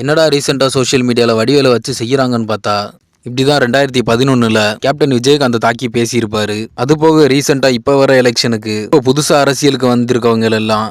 என்னடா ரீசெண்டா சோஷியல் மீடியால வடிவேல வச்சு செய்யறாங்கன்னு பார்த்தா, இப்படிதான் 2011ல கேப்டன் விஜயகாந்த தாக்கி பேசியிருப்பாரு. அது போக ரீசெண்டா இப்ப வர எலெக்ஷனுக்கு இப்போ புதுசா அரசியலுக்கு வந்திருக்கவங்க எல்லாம்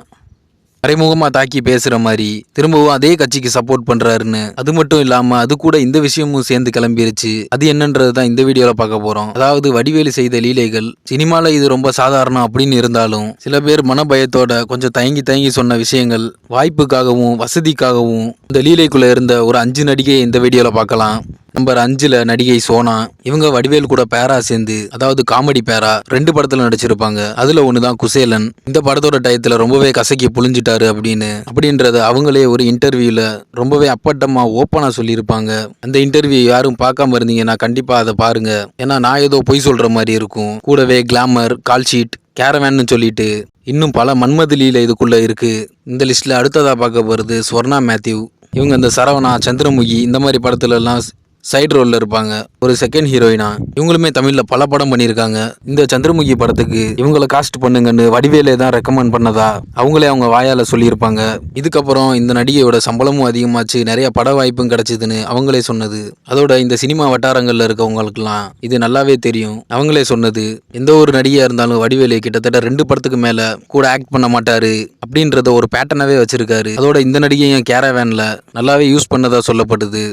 மறைமுகமா தாக்கி பேசுற மாதிரி திரும்பவும் அதே கட்சிக்கு சப்போர்ட் பண்றாருன்னு. அது மட்டும் இல்லாம அது கூட இந்த விஷயமும் சேர்ந்து கிளம்பிருச்சு. அது என்னன்றது தான் இந்த வீடியோல பார்க்க போறோம். அதாவது வடிவேலு செய்த லீலைகள் சினிமால இது ரொம்ப சாதாரணம் அப்படின்னு இருந்தாலும் சில பேர் மனபயத்தோட கொஞ்சம் தயங்கி தயங்கி சொன்ன விஷயங்கள் வாய்ப்புக்காகவும் வசதிக்காகவும் இந்த லீலைக்குள்ள இருந்த ஒரு 5 நடிகை இந்த வீடியோல பார்க்கலாம். நம்பர் 5ல நடிகை சோனா. இவங்க வடிவேல் கூட பேரா சேர்ந்து, அதாவது காமெடி பேரா 2 படத்துல நடிச்சிருப்பாங்க. அதுல ஒண்ணுதான் குசேலன். இந்த படத்தோட டயத்துல ரொம்பவே கசக்கி புழிஞ்சிட்டாரு அப்படின்றத அவங்களே ஒரு இன்டர்வியூல ரொம்பவே அப்பட்டமா ஓப்பனா சொல்லியிருப்பாங்க. அந்த இன்டர்வியூ யாரும் பார்க்காம இருந்தீங்கன்னா கண்டிப்பா அதை பாருங்க. ஏன்னா நான் ஏதோ பொய் சொல்ற மாதிரி இருக்கும். கூடவே கிளாமர், கால்ஷீட், கேரவேன்னு சொல்லிட்டு இன்னும் பல மன்மத லீலை இதுக்குள்ள இருக்கு. இந்த லிஸ்ட்ல அடுத்ததா பார்க்க போறது ஸ்வர்ணா மேத்யூ. இவங்க இந்த சரவணா, சந்திரமுகி இந்த மாதிரி படத்துல எல்லாம் சைடு ரோல்ல இருப்பாங்க. ஒரு செகண்ட் ஹீரோயினா. இவங்களுமே தமிழ்ல பல படம் பண்ணியிருக்காங்க. இந்த சந்திரமுகி படத்துக்கு இவங்களை காஸ்ட் பண்ணுங்கன்னு வடிவேலே தான் ரெக்கமெண்ட் பண்ணதா அவங்களே அவங்க வாயால சொல்லியிருப்பாங்க. இதுக்கப்புறம் இந்த நடிகையோட சம்பளமும் அதிகமாச்சு, நிறைய பட வாய்ப்பும் கிடைச்சதுன்னு அவங்களே சொன்னது. அதோட இந்த சினிமா வட்டாரங்கள்ல இருக்கவங்களுக்குலாம் இது நல்லாவே தெரியும். அவங்களே சொன்னது, எந்த ஒரு நடிகையா இருந்தாலும் வடிவேலு கிட்டத்தட்ட 2 படத்துக்கு மேல கூட ஆக்ட் பண்ண மாட்டாரு அப்படின்றத ஒரு பேட்டர்னாவே வச்சிருக்காரு. அதோட இந்த நடிகையும் கேரவேன்ல நல்லாவே யூஸ் பண்ணதா சொல்லப்படுது.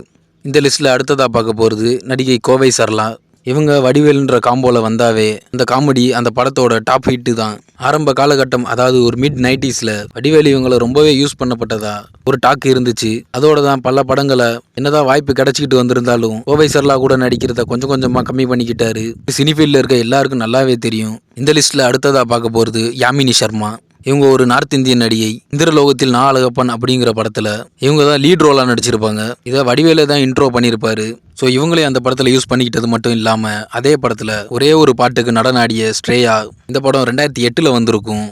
இந்த லிஸ்ட்ல அடுத்ததா பார்க்க போறது நடிகை கோவை சரளா. இவங்க வடிவேலுன்ற காம்போல வந்தாவே அந்த காமெடி அந்த படத்தோட டாப் ஹிட் தான். ஆரம்ப காலகட்டம், அதாவது ஒரு மிட் 90ஸ்ல வடிவேலு இவங்களை ரொம்பவே யூஸ் பண்ணப்பட்டதா ஒரு டாக் இருந்துச்சு. அதோட தான் பல படங்களை என்னதான் வாய்ப்பு கிடைச்சிக்கிட்டு வந்திருந்தாலும் கோவை சரளா கூட நடிக்கிறத கொஞ்சம் கொஞ்சமா கம்மி பண்ணிக்கிட்டாரு. சினிஃபீல்ட்ல இருக்க எல்லாருக்கும் நல்லாவே தெரியும். இந்த லிஸ்ட்ல அடுத்ததா பார்க்க போறது யாமினி சர்மா. இவங்க ஒரு நார்த் இந்தியன் நடிகை. இந்திரலோகத்தில் நான் அழகப்பன் அப்படிங்கிற படத்துல இவங்க தான் லீட் ரோலா நடிச்சிருப்பாங்க. இதை வடிவேலே தான் இன்ட்ரோ பண்ணியிருப்பாரு. ஸோ இவங்களே அந்த படத்துல யூஸ் பண்ணிக்கிட்டது மட்டும் இல்லாம அதே படத்துல ஒரே ஒரு பாட்டுக்கு நடன ஆடிய ஸ்ரேயா. இந்த படம் 2008ல் வந்திருக்கும்.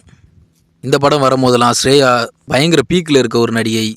இந்த படம் வரும்போதெல்லாம் ஸ்ரேயா பயங்கர பீக்ல இருக்க ஒரு நடிகை.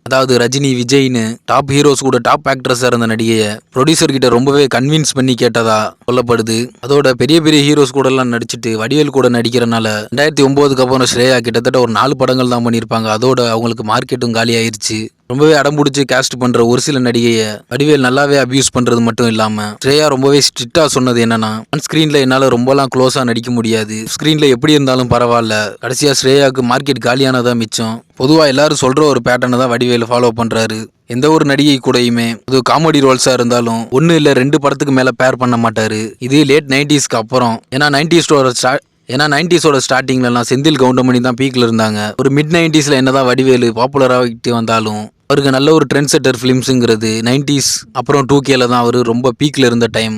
அதாவது ரஜினி, விஜய்னு டாப் ஹீரோஸ் கூட டாப் ஆக்ட்ரஸாக இருந்த நடிகையை ப்ரொடியூசர் கிட்ட ரொம்பவே கன்வின்ஸ் பண்ணி கேட்டதா சொல்லப்படுது. அதோட பெரிய பெரிய ஹீரோஸ் கூட எல்லாம் நடிச்சுட்டு வடிவேல் கூட நடிக்கிறனால 2009க்கு அப்புறம் ஸ்ரேயா கிட்டத்தட்ட ஒரு 4 படங்கள் தான் பண்ணியிருப்பாங்க. அதோட அவங்களுக்கு மார்க்கெட்டும் காலி ஆயிருச்சு. ரொம்பவே அடம்பிடிச்சு கேஸ்ட் பண்ற ஒரு சில நடிகையை வடிவேல் நல்லாவே அபியூஸ் பண்றது மட்டும் இல்லாம ஸ்ரேயா ரொம்பவே ஸ்ட்ரிக்டா சொன்னது என்னன்னா, ஆன் ஸ்கிரீன்ல என்னால ரொம்பலாம் க்ளோஸா நடிக்க முடியாது, ஸ்கிரீன்ல எப்படி இருந்தாலும் பரவாயில்ல. கடைசியா ஸ்ரேயாவுக்கு மார்க்கெட் காலியானதா மிச்சம். பொதுவா எல்லாரும் சொல்ற ஒரு பேட்டர்னை தான் வடிவேல் ஃபாலோ பண்றாரு. எந்த ஒரு நடிகை கூடயுமே அது காமெடி ரோல்ஸா இருந்தாலும் 1 இல்ல 2 படத்துக்கு மேல பேர் பண்ண மாட்டாரு. இது லேட் 90ஸ்க்கு அப்புறம். ஏன்னா 90ஸோட ஸ்டார்டிங்லாம் செந்தில் கவுண்டமணி தான் பீக்ல இருந்தாங்க. ஒரு மிட் 90ஸ்ல என்னதான் வடிவேலு பாப்புலர் ஆகிட்டு வந்தாலும் அவருக்கு நல்ல ஒரு ட்ரெண்ட் செட்டர் ஃபிலிம்ஸுங்கிறது 90s அப்புறம் 2Kல தான் அவரு ரொம்ப பீக்ல இருந்த டைம்.